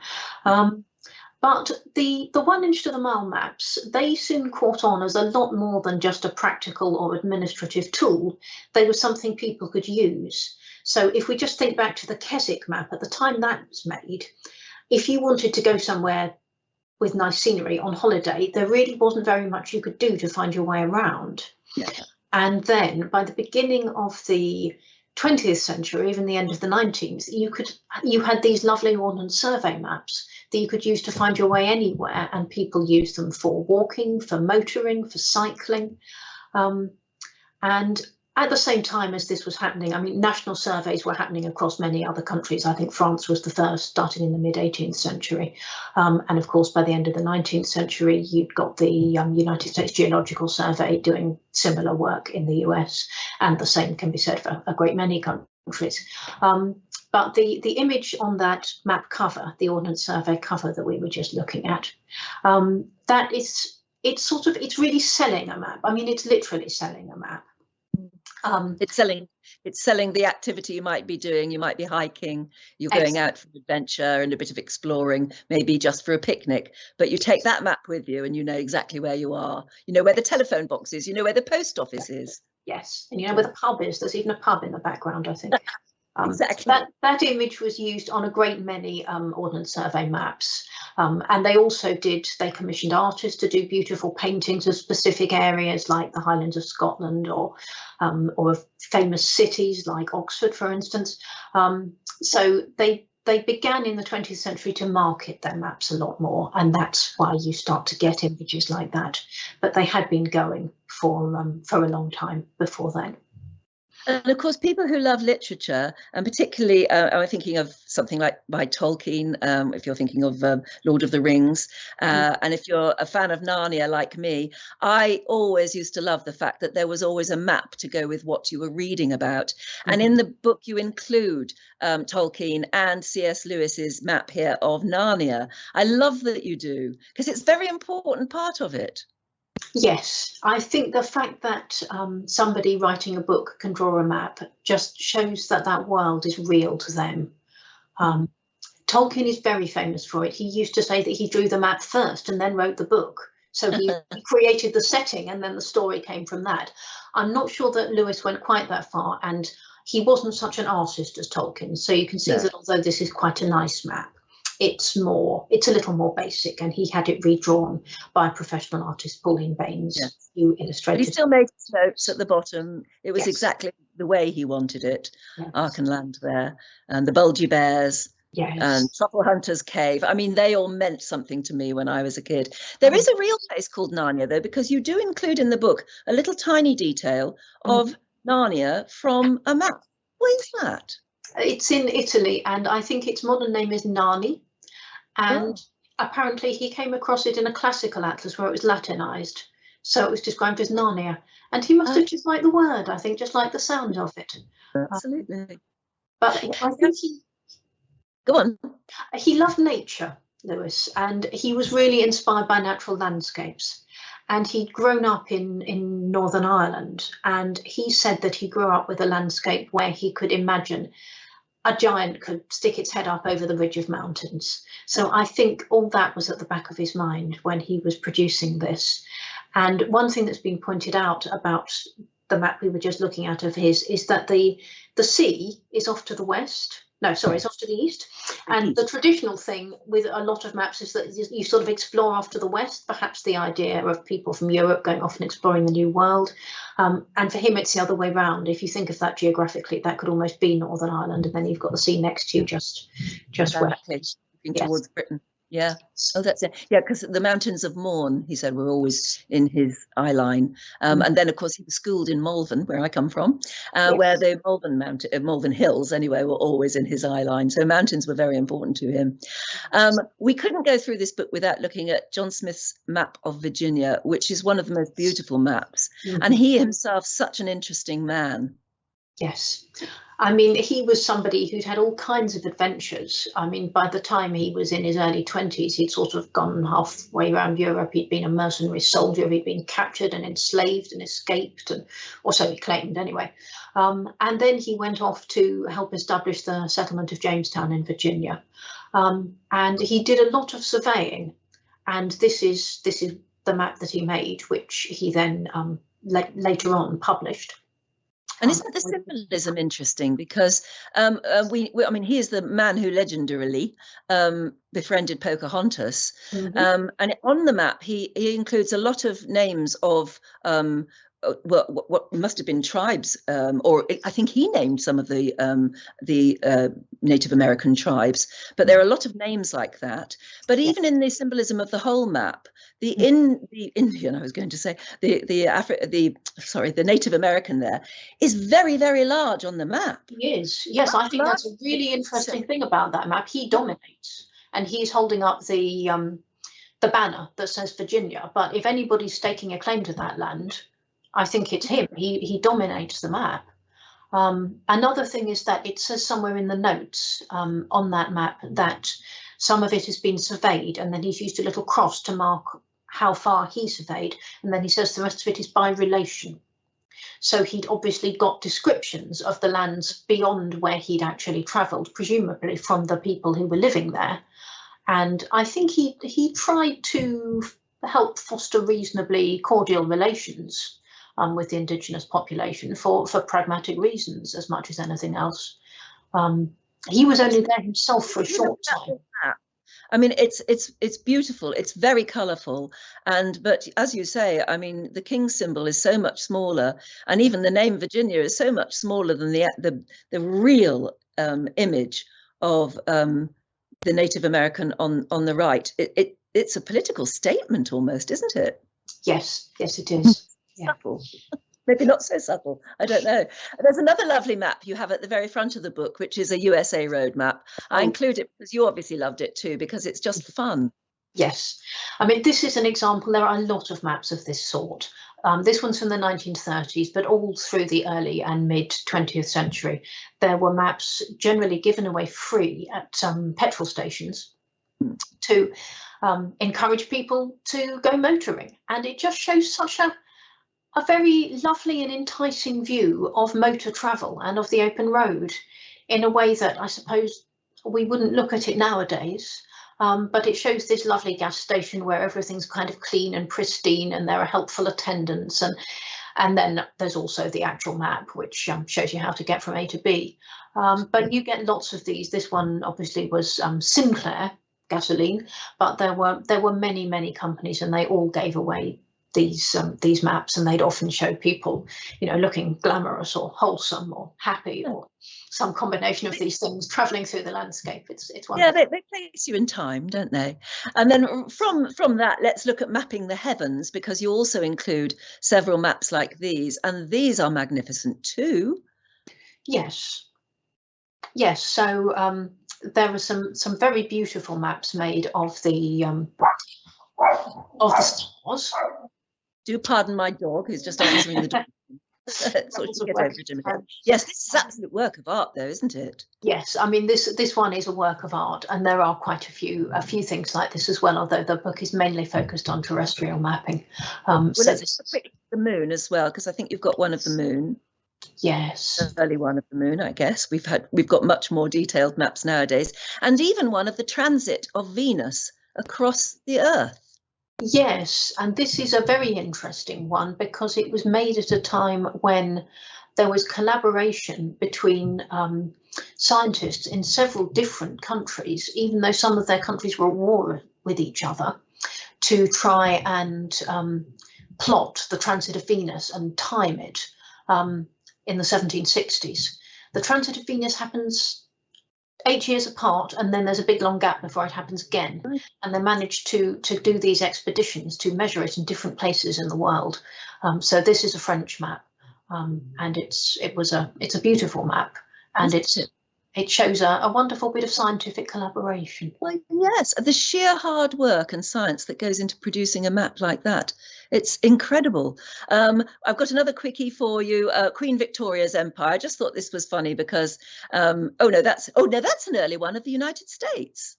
But the 1 inch to the mile maps, they soon caught on as a lot more than just a practical or administrative tool. They were something people could use. So if we just think back to the Keswick map, at the time that was made, if you wanted to go somewhere with nice scenery on holiday, there really wasn't very much you could do to find your way around. And then by the beginning of the 20th century, even the end of the 19th, you had these lovely Ordnance Survey maps that you could use to find your way anywhere, and people used them for walking, for motoring, for cycling. And At the same time as this was happening, I mean, national surveys were happening across many other countries. I think France was the first, starting in the mid-18th century. And of course, by the end of the 19th century, you'd got the United States Geological Survey doing similar work in the US. And the same can be said for a great many countries. But the image on that map cover, the Ordnance Survey cover that we were just looking at, that is, it's really selling a map. I mean, it's literally selling a map. It's selling the activity you might be doing. You might be hiking, you're going out for an adventure and a bit of exploring, maybe just for a picnic, but you take that map with you and you know exactly where you are. You know where the telephone box is, you know where the post office is. Yes, and you know where the pub is. There's even a pub in the background, I think. Exactly. That image was used on a great many Ordnance Survey maps, and they commissioned artists to do beautiful paintings of specific areas like the Highlands of Scotland, or of famous cities like Oxford, for instance. So they began in the 20th century to market their maps a lot more, and that's why you start to get images like that. But they had been going for a long time before then. And of course, people who love literature, and particularly, I'm thinking of something like by Tolkien, if you're thinking of Lord of the Rings, and if you're a fan of Narnia like me, I always used to love the fact that there was always a map to go with what you were reading about. And in the book, you include Tolkien and C.S. Lewis's map here of Narnia. I love that you do, because it's a very important part of it. Yes, I think the fact that somebody writing a book can draw a map just shows that that world is real to them. Tolkien is very famous for it. He used to say that he drew the map first and then wrote the book. So he created the setting and then the story came from that. I'm not sure that Lewis went quite that far, and he wasn't such an artist as Tolkien. So you can see that although this is quite a nice map, it's a little more basic, and he had it redrawn by professional artist Pauline Baines, who illustrated. But he still made notes at the bottom. It was exactly the way he wanted it. Archenland there, and the Bulgy Bears, and Truffle Hunter's Cave. I mean, they all meant something to me when I was a kid. There is a real place called Narnia, though, because you do include in the book a little tiny detail of Narnia from a map. What is that? It's in Italy, and I think its modern name is Narni. And apparently he came across it in a classical atlas where it was Latinized. So it was described as Narnia. And he must have just liked the word, I think, just like the sound of it. Absolutely. But I think Go on. He loved nature, Lewis, and he was really inspired by natural landscapes. And he'd grown up in Northern Ireland, and he said that he grew up with a landscape where he could imagine a giant could stick its head up over the ridge of mountains. So I think all that was at the back of his mind when he was producing this. And one thing that's been pointed out about the map we were just looking at of his is that the sea is off to the west. No, sorry, it's off to the east. And the traditional thing with a lot of maps is that you sort of explore off to the west, perhaps the idea of people from Europe going off and exploring the New World. And for him, it's the other way round. If you think of that geographically, that could almost be Northern Ireland, and then you've got the sea next to you just west. Towards Britain. Yeah. Oh, that's it. Yeah, because the mountains of Mourne, he said, were always in his eye line. And then, of course, he was schooled in Malvern, where I come from, where the Malvern Hills, anyway, were always in his eye line. So mountains were very important to him. We couldn't go through this book without looking at John Smith's map of Virginia, which is one of the most beautiful maps. And he himself, such an interesting man. Yes. I mean, he was somebody who'd had all kinds of adventures. I mean, by the time he was in his early 20s, he'd sort of gone halfway around Europe. He'd been a mercenary soldier. He'd been captured and enslaved and escaped, or so he claimed anyway. And then he went off to help establish the settlement of Jamestown in Virginia. And he did a lot of surveying. And this is the map that he made, which he then later on published. And isn't the symbolism interesting? Because I mean, he is the man who legendarily befriended Pocahontas. And on the map, he includes a lot of names of what must have been tribes, or I think he named some of the Native American tribes. But there are a lot of names like that. But even in the symbolism of the whole map, the Indian, I was going to say, the Native American there is very, very large on the map. He is. Yes, I think that's a really interesting thing about that map. He dominates, and he's holding up the banner that says Virginia. But if anybody's staking a claim to that land, I think it's him. He dominates the map. Another thing is that it says somewhere in the notes on that map that some of it has been surveyed, and then he's used a little cross to mark how far he surveyed, and then he says the rest of it is by relation. So he'd obviously got descriptions of the lands beyond where he'd actually travelled, presumably from the people who were living there. And I think he tried to help foster reasonably cordial relations with the indigenous population for pragmatic reasons as much as anything else. He was only there himself for a short time. I mean, it's beautiful. It's very colourful, but as you say, I mean, the king symbol is so much smaller, and even the name Virginia is so much smaller than the real image of the Native American on the right. It's a political statement almost, isn't it? Yes, it is. Yeah. Subtle. Maybe not so subtle. I don't know. There's another lovely map you have at the very front of the book, which is a USA road map. I include it because you obviously loved it too, because it's just fun. Yes. I mean, this is an example. There are a lot of maps of this sort. This one's from the 1930s, but all through the early and mid 20th century, there were maps generally given away free at petrol stations to encourage people to go motoring. And it just shows such a very lovely and enticing view of motor travel and of the open road in a way that I suppose we wouldn't look at it nowadays. But it shows this lovely gas station where everything's kind of clean and pristine, and there are helpful attendants, and then there's also the actual map which shows you how to get from A to B. But you get lots of these. This one obviously was Sinclair gasoline, but there were many companies, and they all gave away these maps, and they'd often show people, looking glamorous or wholesome or happy or some combination of these things traveling through the landscape. It's wonderful. Yeah, they place you in time, don't they? And then from that, let's look at mapping the heavens, because you also include several maps like these, and these are magnificent too. Yes. So there are some very beautiful maps made of the stars. Do pardon my dog, who's just answering the door. Yes, this is absolute work of art, though, isn't it? Yes, I mean this one is a work of art, and there are quite a few things like this as well. Although the book is mainly focused on terrestrial mapping. Let's quickly the moon as well, because I think you've got one of the moon. Yes, the early one of the moon. I guess we've got much more detailed maps nowadays, and even one of the transit of Venus across the Earth. Yes, and this is a very interesting one because it was made at a time when there was collaboration between scientists in several different countries, even though some of their countries were at war with each other, to try and plot the transit of Venus and time it in the 1760s. The transit of Venus happens 8 years apart, and then there's a big long gap before it happens again. And they managed to do these expeditions to measure it in different places in the world. So this is a French map, and it's a beautiful map, and it shows a wonderful bit of scientific collaboration. Well, yes, the sheer hard work and science that goes into producing a map like that. It's incredible. I've got another quickie for you. Queen Victoria's Empire. I just thought this was funny because, that's an early one of the United States.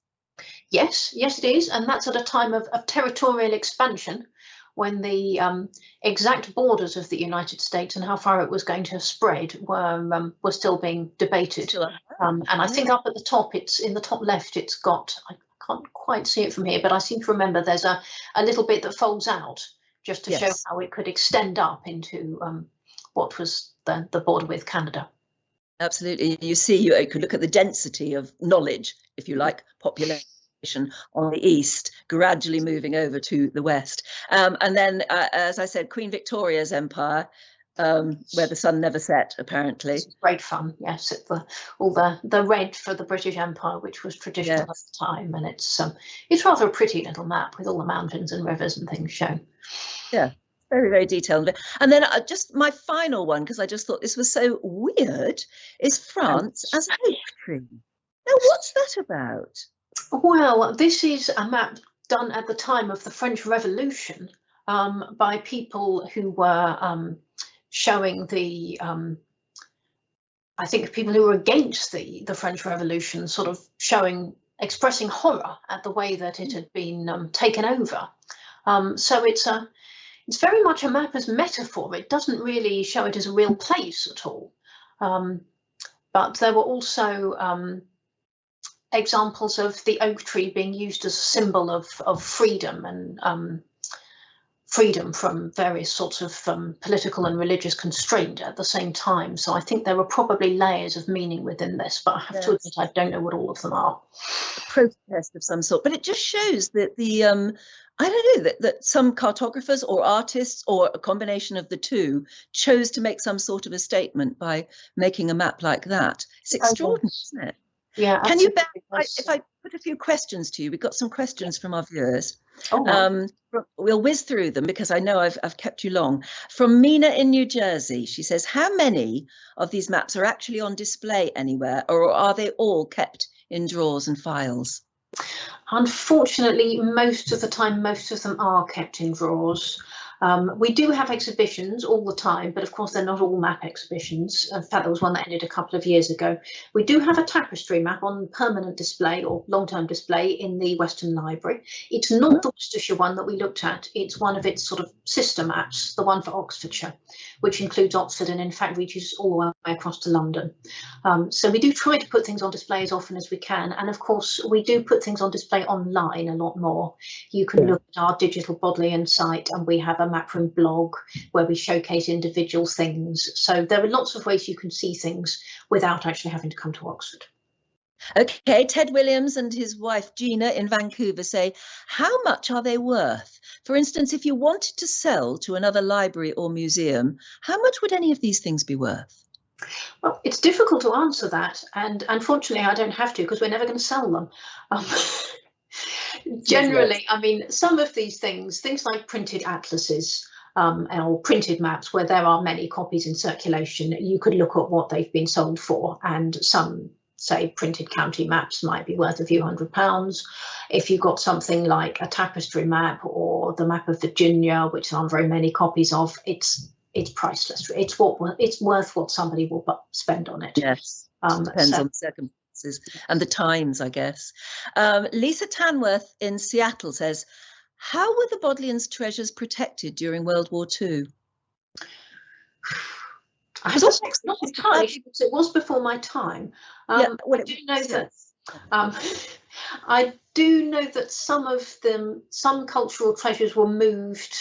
Yes, it is. And that's at a time of territorial expansion, when the exact borders of the United States and how far it was going to spread were still being debated. And I think up at the top, it's in the top left, it's got, I can't quite see it from here, but I seem to remember there's a little bit that folds out just to show how it could extend up into what was the border with Canada. Absolutely. You see, you could look at the density of knowledge, if you like, population on the east, gradually moving over to the west. And then, as I said, Queen Victoria's empire, where the sun never set, apparently. This is great fun, yes. All the red for the British Empire, which was traditional at the time, and it's rather a pretty little map with all the mountains and rivers and things shown. Yeah, very, very detailed. And then just my final one, because I just thought this was so weird, is France as an oak tree. Now, what's that about? Well, this is a map done at the time of the French Revolution by people who were showing the, I think people who were against the French Revolution, sort of expressing horror at the way that it had been taken over. So it's very much a map as metaphor. It doesn't really show it as a real place at all. But there were also examples of the oak tree being used as a symbol of freedom and freedom from various sorts of political and religious constraint at the same time. So I think there were probably layers of meaning within this, but I have to admit I don't know what all of them are. A protest of some sort, but it just shows that I don't know, that some cartographers or artists or a combination of the two chose to make some sort of a statement by making a map like that. It's extraordinary, isn't it? Yeah. Can you bear if I put a few questions to you? We've got some questions from our viewers. We'll whiz through them because I know I've kept you long. From Mina in New Jersey, she says, how many of these maps are actually on display anywhere, or are they all kept in drawers and files? Unfortunately, most of the time, most of them are kept in drawers. We do have exhibitions all the time, but of course they're not all map exhibitions. In fact, there was one that ended a couple of years ago. We do have a tapestry map on permanent display or long-term display in the Western Library. It's not the Worcestershire one that we looked at. It's one of its sort of sister maps, the one for Oxfordshire, which includes Oxford and in fact reaches all the way across to London. So we do try to put things on display as often as we can. And of course, we do put things on display online a lot more. You can look at our digital Bodleian site, and we have a map room blog where we showcase individual things. So there are lots of ways you can see things without actually having to come to Oxford. Okay, Ted Williams and his wife Gina in Vancouver say, how much are they worth? For instance, if you wanted to sell to another library or museum, how much would any of these things be worth? Well, it's difficult to answer that, and unfortunately I don't have to, because we're never going to sell them. Generally, I mean, some of these things like printed atlases or printed maps where there are many copies in circulation, you could look at what they've been sold for, and some, say, printed county maps might be worth a few £100s. If you've got something like a tapestry map or the map of Virginia, which aren't very many copies of, it's priceless. It's worth what somebody will spend on it. Yes, depends on the circumstances and the times, I guess. Lisa Tanworth in Seattle says, how were the Bodleian's treasures protected during World War II? I have to say, it's not entirely, because it was before my time. I do know that some cultural treasures were moved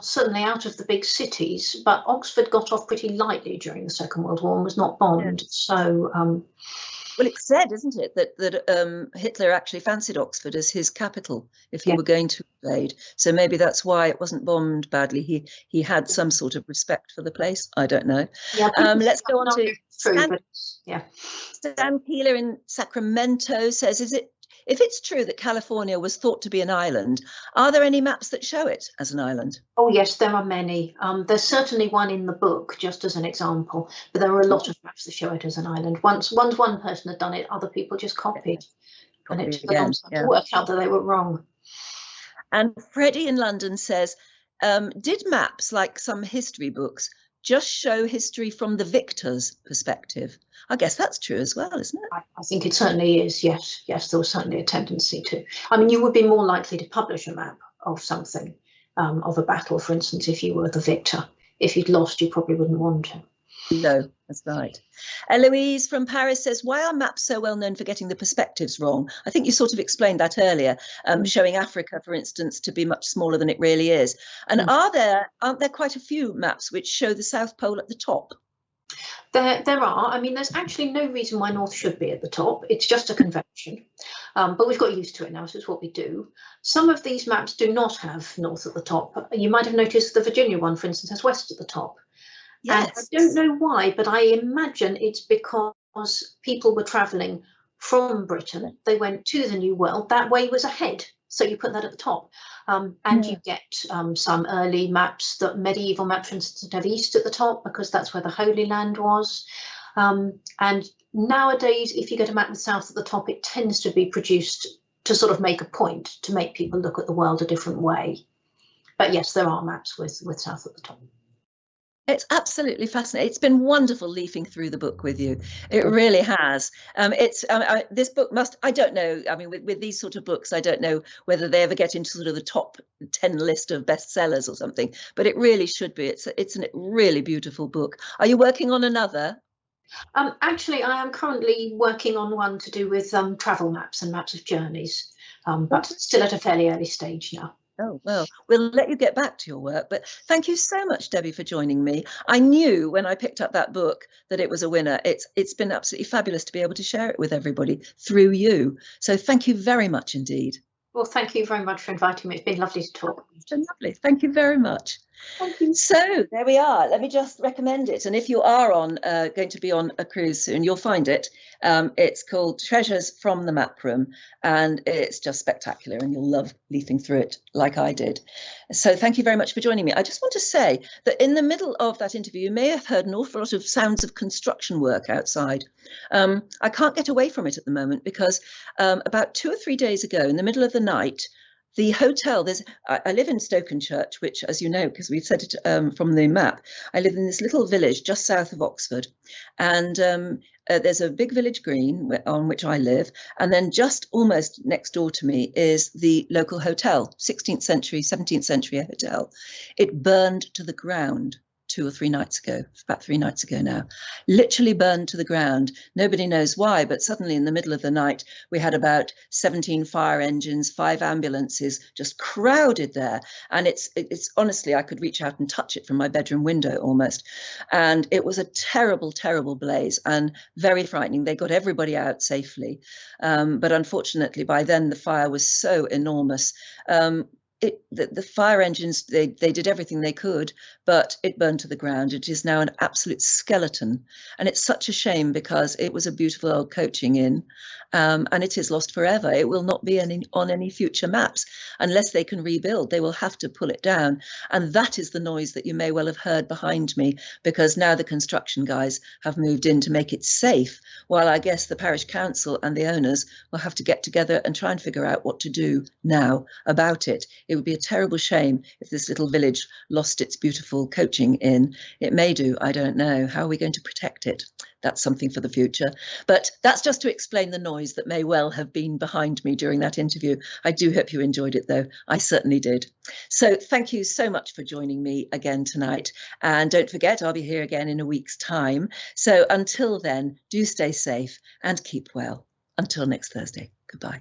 certainly out of the big cities, but Oxford got off pretty lightly during the Second World War and was not bombed. So, well, it's said, isn't it, that Hitler actually fancied Oxford as his capital if he were going to invade. So maybe that's why it wasn't bombed badly. He had some sort of respect for the place. I don't know. Yeah, let's go on to Stan Keeler in Sacramento says, if it's true that California was thought to be an island, are there any maps that show it as an island? Oh, yes, there are many. There's certainly one in the book, just as an example, but there are a lot of maps that show it as an island. Once one person had done it, other people just copied. And it took a long time to work out that they were wrong. And Freddie in London says, did maps, like some history books, just show history from the victor's perspective? I guess that's true as well, isn't it? I think it certainly is, yes. Yes, there was certainly a tendency to. I mean, you would be more likely to publish a map of something, of a battle, for instance, if you were the victor. If you'd lost, you probably wouldn't want to. No, that's right. Eloise from Paris says, why are maps so well known for getting the perspectives wrong? I think you sort of explained that earlier, showing Africa, for instance, to be much smaller than it really is. And aren't there quite a few maps which show the South Pole at the top? There are. I mean, there's actually no reason why North should be at the top. It's just a convention, but we've got used to it now, so it's what we do. Some of these maps do not have North at the top. You might have noticed the Virginia one, for instance, has West at the top. Yes. And I don't know why, but I imagine it's because people were travelling from Britain. They went to the New World. That way was ahead. So you put that at the top. And you get some early maps, that medieval maps, for instance, have East at the top because that's where the Holy Land was. And nowadays, if you get a map with South at the top, it tends to be produced to sort of make a point, to make people look at the world a different way. But yes, there are maps with South at the top. It's absolutely fascinating. It's been wonderful leafing through the book with you. It really has. This book must, I don't know, I mean, with these sort of books, I don't know whether they ever get into sort of the top 10 list of bestsellers or something, but it really should be. It's a really beautiful book. Are you working on another? Actually, I am currently working on one to do with travel maps and maps of journeys, but still at a fairly early stage now. Oh, well, we'll let you get back to your work. But thank you so much, Debbie, for joining me. I knew when I picked up that book that it was a winner. It's been absolutely fabulous to be able to share it with everybody through you. So thank you very much indeed. Well, thank you very much for inviting me. It's been lovely to talk. It's been lovely. Thank you very much. Thank you. So there we are. Let me just recommend it. And if you are going to be on a cruise soon, you'll find it. It's called Treasures from the Map Room, and it's just spectacular, and you'll love leafing through it like I did. So thank you very much for joining me. I just want to say that in the middle of that interview, you may have heard an awful lot of sounds of construction work outside. I can't get away from it at the moment because about 2 or 3 days ago, in the middle of the night, the hotel, I live in Stokenchurch, which, as you know, because we've said it from the map, I live in this little village just south of Oxford. And there's a big village green on which I live. And then just almost next door to me is the local hotel, 16th century, 17th century hotel. It burned to the ground 2 or 3 nights ago, about 3 nights ago now, literally burned to the ground. Nobody knows why, but suddenly in the middle of the night, we had about 17 fire engines, 5 ambulances just crowded there. And it's honestly, I could reach out and touch it from my bedroom window almost. And it was a terrible, terrible blaze and very frightening. They got everybody out safely. But unfortunately, by then the fire was so enormous. The fire engines, they did everything they could, but it burned to the ground. It is now an absolute skeleton. And it's such a shame because it was a beautiful old coaching inn, and it is lost forever. It will not be on any future maps. Unless they can rebuild, they will have to pull it down. And that is the noise that you may well have heard behind me, because now the construction guys have moved in to make it safe, while I guess the parish council and the owners will have to get together and try and figure out what to do now about it. It would be a terrible shame if this little village lost its beautiful coaching inn. It may do, I don't know. How are we going to protect it? That's something for the future. But that's just to explain the noise that may well have been behind me during that interview. I do hope you enjoyed it, though. I certainly did. So thank you so much for joining me again tonight. And don't forget, I'll be here again in a week's time. So until then, do stay safe and keep well. Until next Thursday. Goodbye.